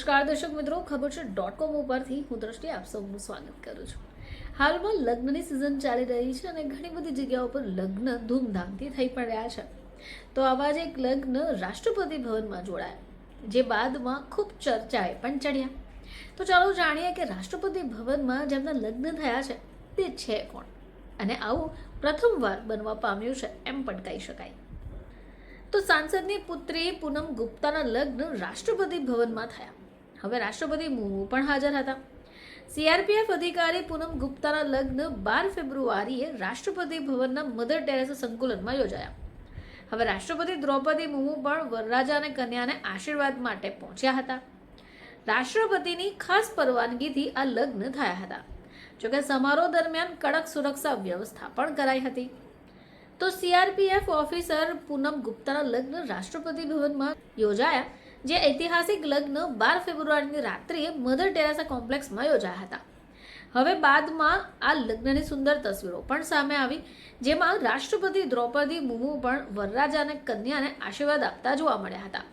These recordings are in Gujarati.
નમસ્કાર દર્શક મિત્રો, ખબર છે .com ઉપરથી હું દ્રષ્ટિ આપ સૌનું સ્વાગત કરું છું. હાલમાં લગ્નની સિઝન ચાલી રહી છે અને ઘણી બધી જગ્યાઓ પર લગ્ન ધૂમધામથી થઈ પણ રહ્યા છે. તો આવા જ એક લગ્ન રાષ્ટ્રપતિ ભવનમાં જોડાયા, જે બાદમાં ખૂબ ચર્ચાએ પણ ચડ્યા. તો ચાલો જાણીએ કે રાષ્ટ્રપતિ ભવનમાં જેમના લગ્ન થયા છે તે છે કોણ, અને આવું પ્રથમવાર બનવા પામ્યું છે એમ પણ કહી શકાય. તો સાંસદની પુત્રી પૂનમ ગુપ્તાના લગ્ન રાષ્ટ્રપતિ ભવનમાં થયા. હવે રાષ્ટ્રપતિ મુર્મુ પણ હાજર હતા. સીઆરપીએફ અધિકારી પૂનમ ગુપ્તાના લગ્ન 12 ફેબ્રુઆરીએ રાષ્ટ્રપતિ ભવનના મધર ટેરેસા સંકુલનમાં યોજાયા. હવે રાષ્ટ્રપતિ દ્રૌપદી મુર્મુ પણ વરરાજા અને કન્યાને આશીર્વાદ માટે પહોંચ્યા હતા. રાષ્ટ્રપતિની ખાસ પરવાનગીથી આ લગ્ન થયા હતા. જોકે સમારોહ દરમિયાન કડક સુરક્ષા વ્યવસ્થા પણ કરાઈ હતી. તો સીઆરપીએફ ઓફિસર પૂનમ ગુપ્તાના લગ્ન રાષ્ટ્રપતિ ભવનમાં યોજાયા, જે ઐતિહાસિક લગ્ન 12 ફેબ્રુઆરીની રાત્રિએ મધર ટેરેસા કોમ્પ્લેક્સમાં યોજાયા હતા. હવે બાદમાં આ લગ્નની સુંદર તસવીરો પણ સામે આવી, જેમાં રાષ્ટ્રપતિ દ્રૌપદી મુર્મુ પણ વરરાજા અને કન્યાને આશીર્વાદ આપતા જોવા મળ્યા હતા.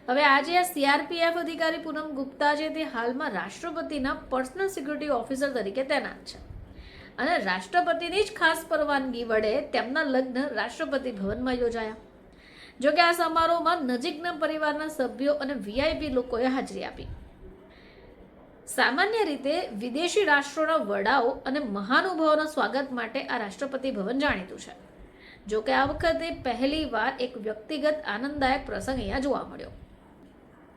હવે આજે આ સીઆરપીએફ અધિકારી પૂનમ ગુપ્તા છે તે હાલમાં રાષ્ટ્રપતિના પર્સનલ સિક્યુરિટી ઓફિસર તરીકે તૈનાત છે, અને રાષ્ટ્રપતિની જ ખાસ પરવાનગી વડે તેમના લગ્ન રાષ્ટ્રપતિ ભવનમાં યોજાયા. જોકે આ સમારોહમાં નજીકના પરિવારના સભ્યો અને વીઆઈપી લોકોએ હાજરી આપી. સામાન્ય રીતે વિદેશી રાષ્ટ્રોના વડાઓ અને મહાનુભાવોના સ્વાગત માટે આ રાષ્ટ્રપતિ ભવન જાણીતું છે. જોકે આ વખતે પહેલીવાર એક વ્યક્તિગત આનંદદાયક પ્રસંગ અહીંયા જોવા મળ્યો.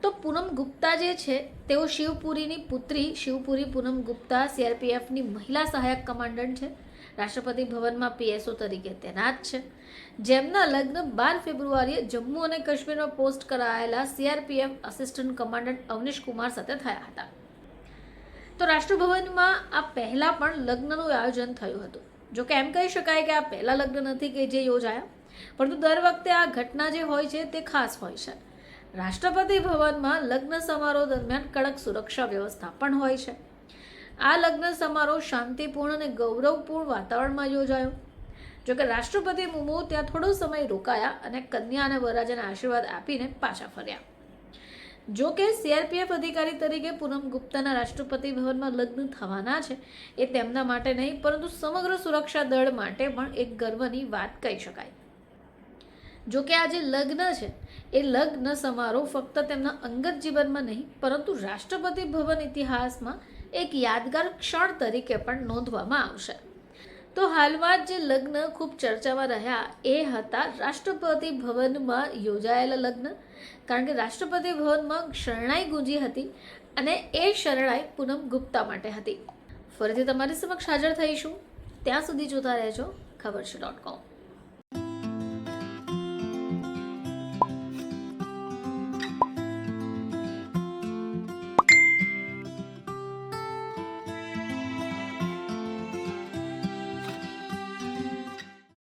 તો પૂનમ ગુપ્તા જે છે તેઓ શિવપુરીની પુત્રી શિવપુરી પૂનમ ગુપ્તા સીઆરપીએફની મહિલા સહાયક કમાન્ડન્ટ છે. રાષ્ટ્રપતિ ભવનમાં પીએસઓ તરીકે તૈનાત છે, જેમના લગ્ન 12 ફેબ્રુઆરીએ જમ્મુ અને કાશ્મીરમાં પોસ્ટ કરાયેલા CRPF assistant commandant Avnish Kumar સાથે થયા હતા. તો રાષ્ટ્રભવનમાં આ પહેલા પણ લગ્નનું આયોજન થયું હતું. જોકે એમ કહી શકાય કે આ પહેલા લગ્ન નથી કે જે યોજાયા, પરંતુ દર વખતે આ ઘટના જે હોય છે તે ખાસ હોય છે. રાષ્ટ્રપતિ ભવનમાં લગ્ન સમારોહ દરમિયાન કડક સુરક્ષા વ્યવસ્થા પણ હોય છે. આ લગ્ન સમારોહ શાંતિપૂર્ણ અને ગૌરવપૂર્ણ વાતાવરણમાં યોજાયો. જોકે રાષ્ટ્રપતિ મુર્મુ ત્યાં થોડો સમય રોકાયા અને કન્યા અને વરરાજાને આશીર્વાદ આપીને પાછા ફર્યા. જોકે સીઆરપીએફ અધિકારી તરીકે પૂનમ ગુપ્તાના રાષ્ટ્રપતિ ભવનમાં લગ્ન થવાના છે એ તેમના માટે નહીં, પરંતુ સમગ્ર સુરક્ષા દળ માટે પણ એક ગર્વની વાત કહી શકાય. જોકે આ જે લગ્ન છે એ લગ્ન સમારોહ ફક્ત તેમના અંગત જીવનમાં નહીં, પરંતુ રાષ્ટ્રપતિ ભવન ઇતિહાસમાં એક યાદગાર ક્ષણ તરીકે પણ નોંધવામાં આવશે. તો હાલમાં જે લગ્ન ખૂબ ચર્ચામાં રહ્યા એ હતા રાષ્ટ્રપતિ ભવનમાં યોજાયેલા લગ્ન, કારણ કે રાષ્ટ્રપતિ ભવનમાં શરણાઈ ગુંજી હતી અને એ શરણાઈ પૂનમ ગુપ્તા માટે હતી. ફરીથી તમારી સમક્ષ હાજર થઈશું. ત્યાં સુધી જોતા રહેજો ખબર છે .com.